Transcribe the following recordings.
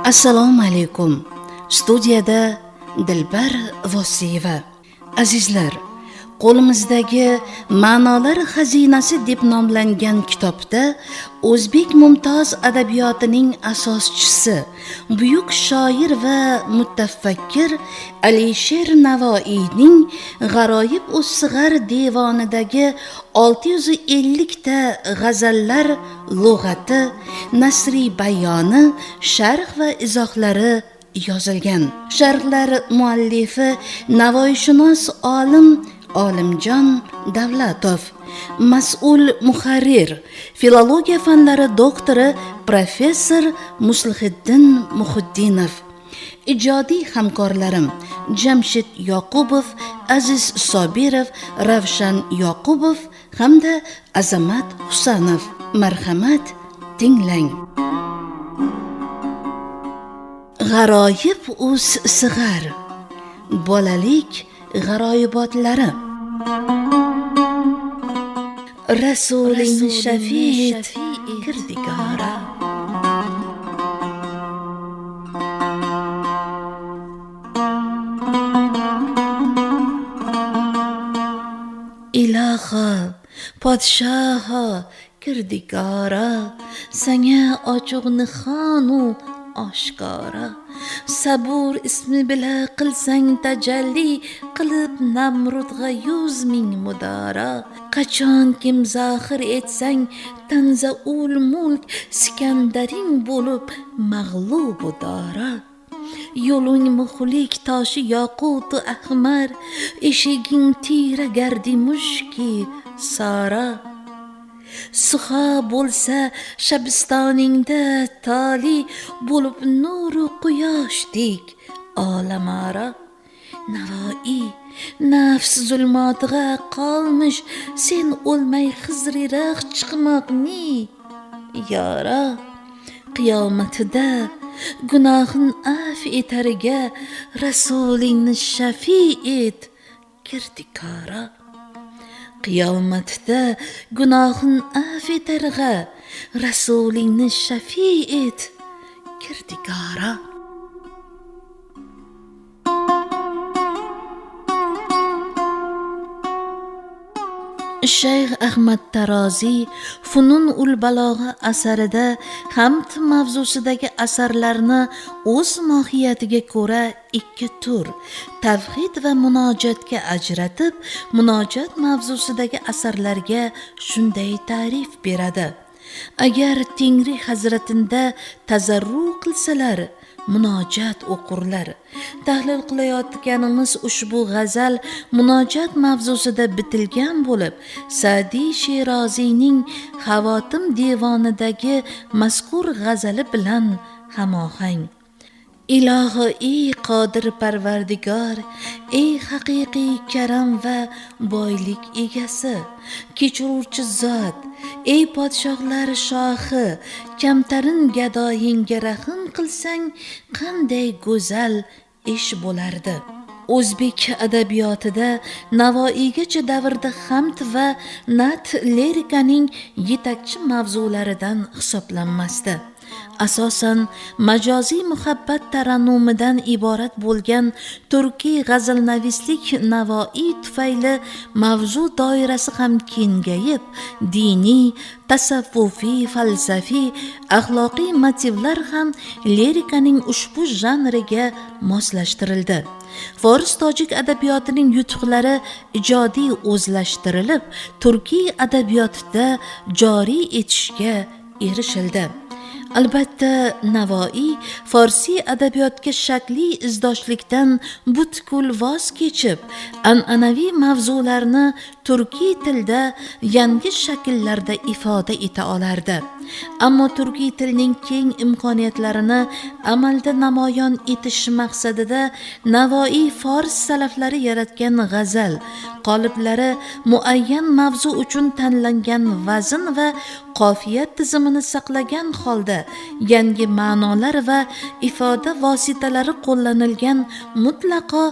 Assalomu alaykum. Studiyada Dilbar Vosiyeva. Azizlar, qo'limizdagi Ma'nolar xazinasi deb nomlangan kitobda O'zbek mumtoz adabiyotining asoschisi, buyuk shoir va mutafakkir Alisher Navoiyning G'aroyib us-Sig'ar devonidagi 650 ta g'azallar lug'ati, nasriy bayoni, sharh va izohlari yozilgan. Sharhlar muallifi Navoiyshunos olim Olimjon Davlatov, mas'ul muharrir, filologiya fanlari doktori professor Muslihiddin Muhiddinov, ijodiy hamkorlarim Jamshid Yoqubov, Aziz Sobirov, Ravshan Yoqubov hamda Azamat Husanov. Marhamat, tinglang. G'aroyib us-Sig'ar, bolalik g'aroyibotlari. Rasuling Shafiit Kirdigora. Iloho, podshoho Kirdigora, sanga ochiq nihonu oshkora. Sabur ismi bila qilsang tajalli, qilib Namrudga 100,000 mudora. Qachon kim zohir etsang tanzaul mulk, Sikandaring bo'lib mag'lub dora. Yo'ling muxlik toshi yoqut ahmar, eshiging tira gardi mushki sara. Suha bo'lsa shabistoningda toli, bo'lib nuru quyoshdek olamara. Navoiy, nafs zulmotiga qolmish, sen o'lmay Xizriroq chiqmoqni yora. Qiyomatida gunohin af etariga Rasulingni shafi et Kirdigora. Qiyomatda gunohin af etarga Rasulingni shafi et Kirdigora. Shayx Ahmad Taroziy Funun ul Balog'a asarida hamd mavzusidagi asarlarni o'z mohiyatiga ko'ra ikki tur, tavhid va munojatga ajratib, munojat mavzusidagi asarlarga shunday ta'rif beradi: agar Tengri hazratinda tazarru qilsalar, munojat o'qurlar. Tahlil qilayotganimiz ushbu g'azal munojat mavzusida bitilgan bo'lib, Sa'diy Sheroziyning Xavotim devonidagi mazkur g'azali bilan hamohang. Ilohi, ey qodir Parvardigor, ey haqiqiy karam va boylik egasi, kechiruvchi zot, ey podshohlar shohi, kamtarin gadoyingga rahm qilsang qanday go'zal ish bo'lardi. O'zbek adabiyotida Navoiygacha davrda hamd va nat lirikaning yetakchi mavzularidan hisoblanmasdi. Asosan majoziy muhabbat tarannumidan iborat bo'lgan turkiy g'azalnavislik Navoiy tufayli mavzu doirasi ham kengayib, diniy, tasavvufiy, falsafiy, axloqiy motivlar ham lirikaning ushbu janriga moslashtirildi. Fors tojik adabiyotining yutuqlari ijodiy o'zlashtirilib, turkiy adabiyotida joriy etishga erishildi. Albatta, Navoiy Farsiy adabiyotga shakliy izdoshlikdan butkul voz kechib, an'anaviy mavzularni turkiy tilda yangi shakllarda ifoda eta olardi. Ammo turkiy tilning keng imkoniyatlarini amalda namoyon etish maqsadida Navoiy fors salaflari yaratgan g'azal qoliblari muayyan mavzu uchun tanlangan vazn va qofiyat tizimini saqlagan holda yangi ma'nolar va ifoda vositalari qo'llanilgan mutlaqo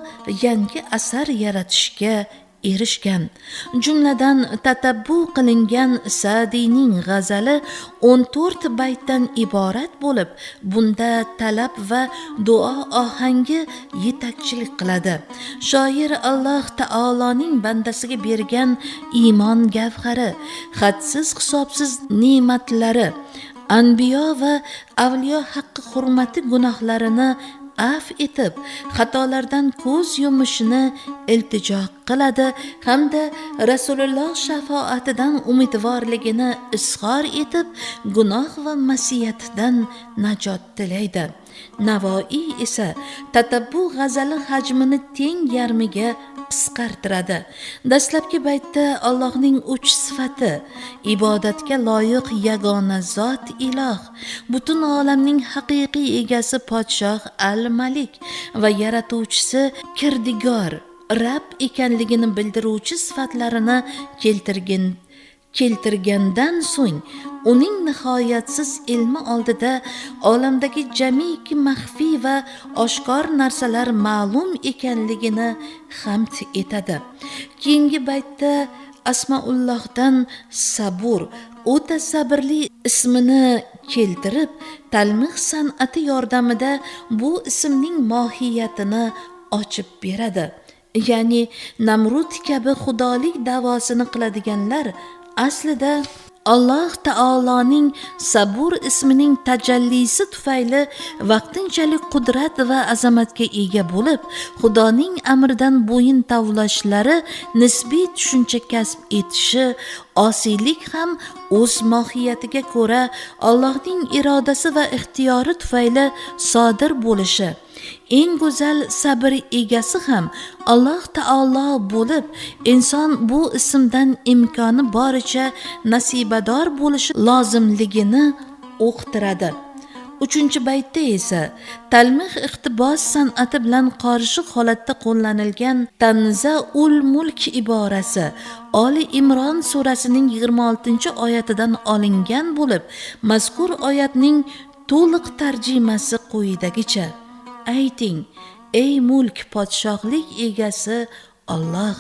yangi asar yaratishga erishgan. Jumladan tatabbu qilingan Sa'diyning g'azali 14 baytdan iborat bo'lib, bunda talab va duo ohangi yetakchilik qiladi. Shoir Alloh taoloning bandasiga bergan iymon gavhari, hadsiz hisobsiz ne'matlari, anbiyo va avliyo haqqi hurmati gunohlarini af etib, xatolardan ko'z yumishini iltijo qiladi hamda Rasululloh shafoatidan umidvorligini izhor etib, gunoh va masiyatdan najot tilaydi. Navoiy esa tatabbu g'azali hajmini teng yarmiga qisqartiradi. Dastlabki baytda Allohning 3 sifati, ibodatga loyiq yagona zot iloh, butun olamning haqiqiy egasi podshoh al-Malik va yaratuvchisi Kirdigor, Rabb ekanligini bildiruvchi sifatlarini keltirgandan so'ng, uning nihoyatsiz ilmi oldida olamdagi jamiki maxfiy va oshkor narsalar ma'lum ekanligini hamd etadi. Keyingi baytda Asmaullohdan Sabur, o'ta sabrli ismini keltirib, talmih san'ati yordamida bu ismning mohiyatini ochib beradi. Ya'ni Namrud kabi xudolik da'vosini qiladiganlar aslida Alloh taoloning Sabur ismining tajallisi tufayli vaqtinchalik qudrat va azamatga ega bo'lib, Xudoning amridan bo'yin tovlashlari nisbiy tushuncha kasb etishi, osiylik ham o'z mohiyatiga ko'ra Allohning irodasi va ixtiyori tufayli sodir bo'lishi, eng go'zal sabr egasi ham Alloh taolo bo'lib, inson bu ismdan imkoni boricha nasibador bo'lishi lozimligini o'qtiradi. 3-baytda esa talmih iqtibos san'ati bilan qarshi holatda qo'llanilgan Tanzaul Mulk iborasi Oli Imron surasining 26-oyatidan olingan bo'lib, mazkur oyatning to'liq tarjimasi quyidagicha: Ayting, ey mulk podshohlik egasi Alloh,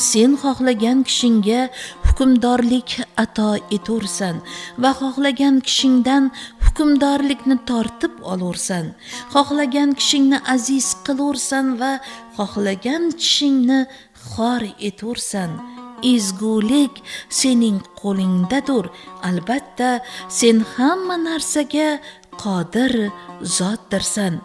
sen xohlagan kishingga hukmdorlik ato etursan va xohlagan kishingdan hukmdorlikni tortib olursan. Xohlagan kishingni aziz qilursan va xohlagan kishingni xor etursan. Ezgulik sening qo'lingdadir. Albatta, sen hamma narsaga qodir zotdirsan.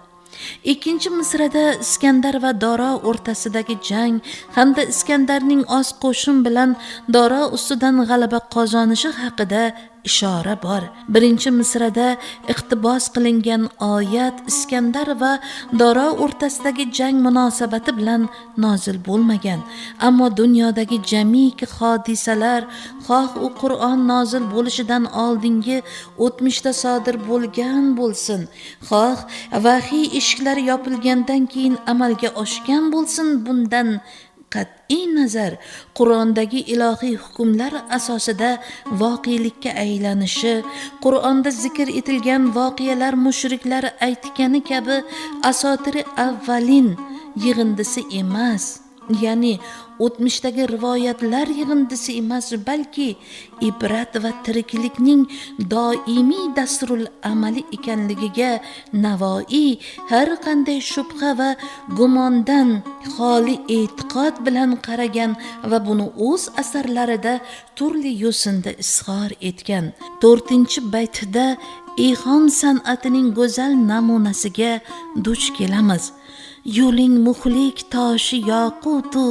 2-misrada Iskandar va Doro o'rtasidagi jang hamda Iskandarning oz qo'shin bilan Doro ustidan g'alaba qozonishi haqida ishora bor. 1-misrada iqtibos qilingan oyat Iskandar va Doro o'rtasidagi jang munosabati bilan nozil bo'lmagan, ammo dunyodagi jamiki hodisalar xoh u Qur'on nozil bo'lishidan oldingi o'tmishda sodir bo'lgan bo'lsin, xoh vahiy eshiklari yopilgandan keyin amalga oshgan bo'lsin, bundan qat'iy nazar Qur'ondagi ilohiy hukmlar asosida voqelikka aylanishi, Qur'onda zikr etilgan voqealar mushriklar aytgani kabi asotiri avvalin yig'indisi emas, ya'ni o'tmishdagi rivoyatlar yig'indisi emas, balki ibrat va tiriklikning doimiy dasturul amali ekanligiga Navoiy har qanday shubha va gumondan xoli e'tiqod bilan qaragan va buni o'z asarlarida turli yo'sinda izhor etgan. 4-baytda ihon san'atining go'zal namunasiga duch kelamiz. Yo'ling muhlik toshi yoqutu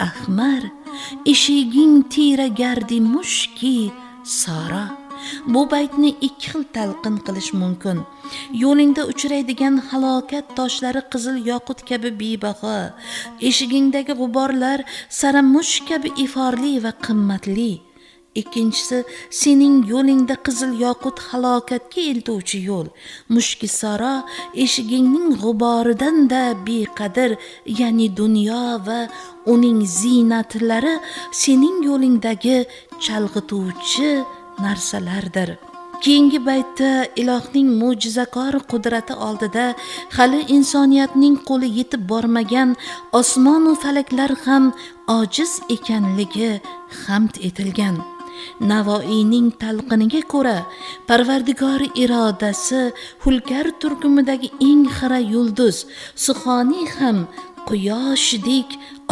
ahmar, eshiging tira gardi mushki sara. Bu baytni 2 xil talqin qilish mumkin. Yo'lingda uchraydigan halokat toshlari qizil yoqut kabi bebaho, eshigingdagi g'uborlar saramush kabi iforli va qimmatli. Ikkinchisi, sening yo'lingda qizil yoqut halokatga eltuvchi yo'l. Mushki saro eshigingning g'uboridan da beqadr, ya'ni dunyo va uning ziynatlari sening yo'lingdagi chalg'ituvchi narsalardir. Keyingi baytda ilohning mo'jizakor qudrati oldida hali insoniyatning qo'li yetib bormagan osmon va falaklar ham ojiz ekanligi hamd etilgan. Navoiyning talqiniga ko'ra, Parvardigori irodasi Hulkar turkumidagi eng xira yulduz Suxoniy ham quyoshdek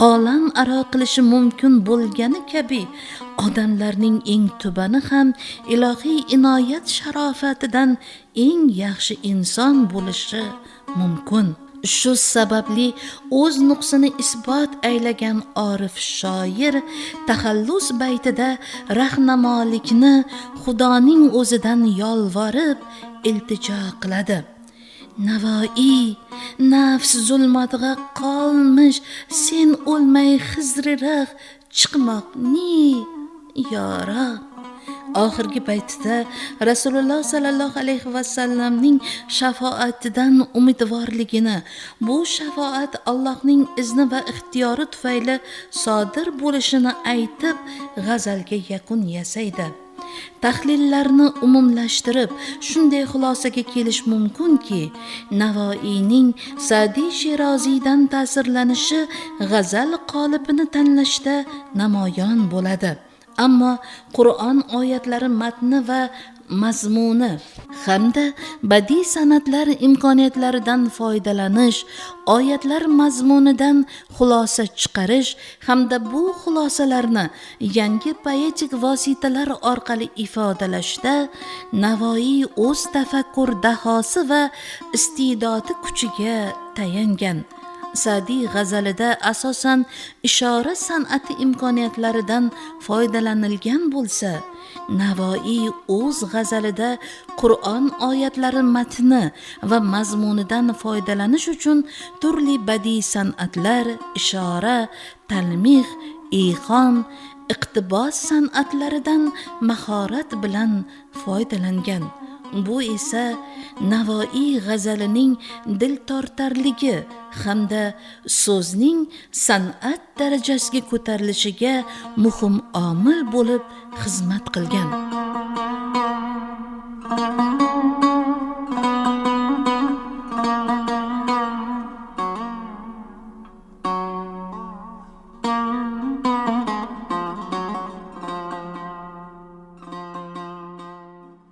olam aro qilishi mumkin bo'lgani kabi, odamlarning eng tubani ham ilohiy inoyat sharofatidan eng yaxshi inson bo'lishi mumkin. Shu sababli o'z nuqsini isbot aylagan orif shoir taxallus baytida rahnamolikni Xudoning o'zidan yolvorib iltijo qiladi. Navoiy, nafs zulmatga qolmish, sen o'lmay xizriroq chiqmoqni yora. Oxirgi baytida Rasululloh sallallohu alayhi vasallamning shafoatidan umidvorligini, bu shafoat Allohning izni va ixtiyori tufayli sodir bo'lishini aytib, g'azalga yakun yasaydi. Tahlillarni umumlashtirib shunday xulosaga kelish mumkinki, Navoiyning Sa'diy Sheroziydan ta'sirlanishi g'azal qolibini tanlashda namoyon bo'ladi. Ammo Qur'on oyatlari matni va mazmuni hamda badiiy san'atlar imkoniyatlaridan foydalanish, oyatlar mazmunidan xulosa chiqarish hamda bu xulosalarni yangi poetik vositalar orqali ifodalashda Navoiy o'z tafakkur dahosi va iste'dodi kuchiga tayangan. Sa'diy g'azalida asosan ishora san'ati imkoniyatlaridan foydalanilgan bo'lsa, Navoiy o'z g'azalida Qur'on oyatlari matni va mazmunidan foydalanish uchun turli badiiy san'atlar, ishora, talmih, iqom, iqtibos san'atlaridan mahorat bilan foydalangan. Bu esa Navoiy g'azalining diltortarligi hamda so'zning san'at darajasiga ko'tarilishiga muhim omil bo'lib xizmat qilgan.